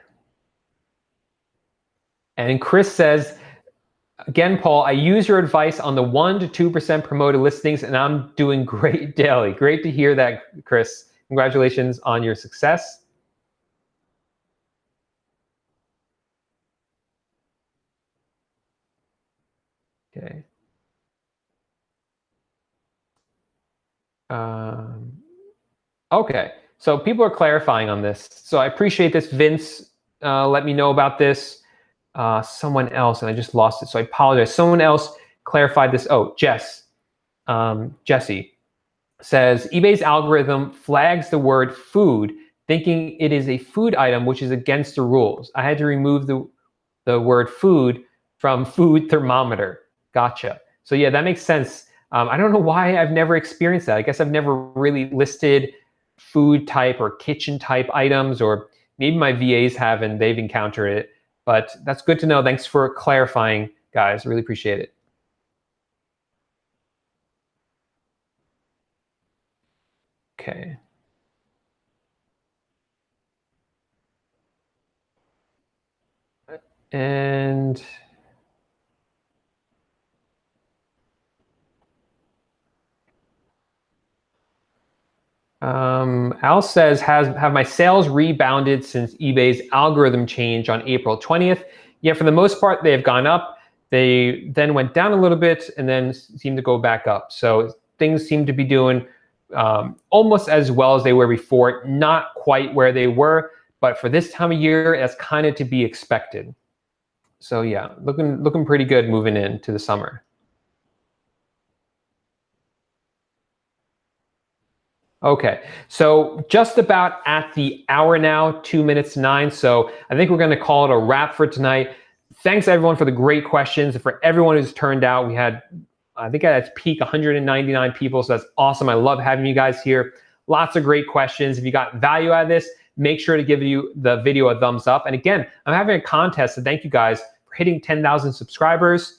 And Chris says, again, Paul, I use your advice on the 1% to 2% promoted listings, and I'm doing great daily. Great to hear that, Chris. Congratulations on your success. Okay. Okay, so people are clarifying on this. So I appreciate this. Vince let me know about this. Someone else, and I just lost it, so I apologize. Someone else clarified this. Oh, Jesse says, eBay's algorithm flags the word food, thinking it is a food item, which is against the rules. I had to remove the word food from food thermometer. Gotcha. So yeah, that makes sense. I don't know why I've never experienced that. I guess I've never really listed food type or kitchen type items, or maybe my VAs have and they've encountered it. But that's good to know. Thanks for clarifying, guys. Really appreciate it. Okay. And Al says, have my sales rebounded since eBay's algorithm change on April 20th? Yeah, for the most part, they have gone up. They then went down a little bit and then seemed to go back up. So things seem to be doing almost as well as they were before. Not quite where they were, but for this time of year, that's kind of to be expected. So yeah, looking pretty good moving into the summer. Okay, so just about at the hour now, 2 minutes to 9. So I think we're going to call it a wrap for tonight. Thanks everyone for the great questions. And for everyone who's turned out, we had, I think at its peak, 199 people. So that's awesome. I love having you guys here. Lots of great questions. If you got value out of this, make sure to give the video a thumbs up. And again, I'm having a contest, so thank you guys for hitting 10,000 subscribers.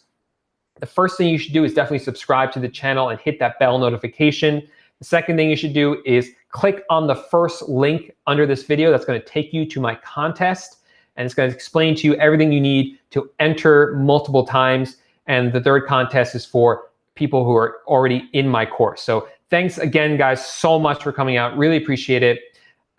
The first thing you should do is definitely subscribe to the channel and hit that bell notification. The second thing you should do is click on the first link under this video. That's going to take you to my contest, and it's going to explain to you everything you need to enter multiple times. And the third contest is for people who are already in my course. So thanks again, guys, so much for coming out. Really appreciate it.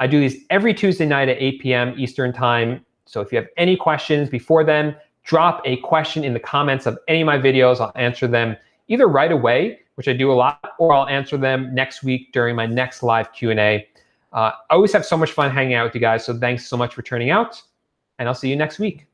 I do these every Tuesday night at 8 p.m. Eastern time. So if you have any questions before then, drop a question in the comments of any of my videos. I'll answer them either right away, which I do a lot, or I'll answer them next week during my next live Q&A. I always have so much fun hanging out with you guys, so thanks so much for turning out, and I'll see you next week.